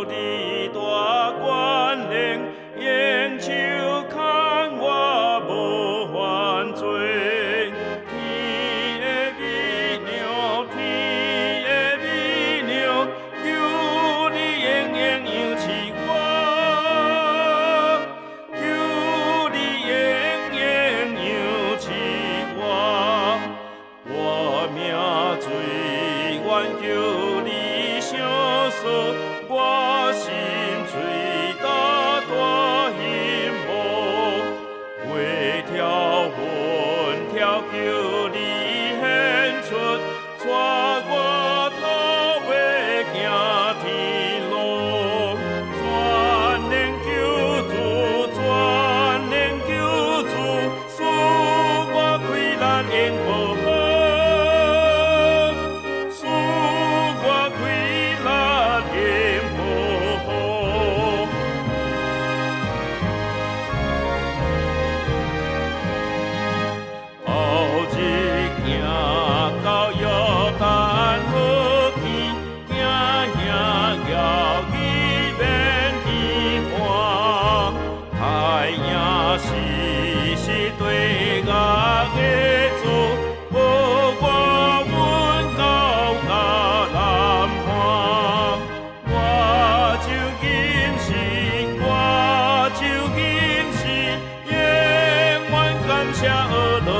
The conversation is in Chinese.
到你大权能，用手牵我无犯罪。天的美妙，天的美妙，求你永远养饲我，求你永远养饲我。我命罪愿求你相诉，我心碎大大幸福，花条魂条求你献出，带我头尾行天路，全能救主，全能救主，使我开力永无好，使我开力永无好。后日行到约旦河边，行行遥远免天寒，太阳时对我的主，无我阮到甲南岸。我就今世，我就今世，永远感谢阿罗。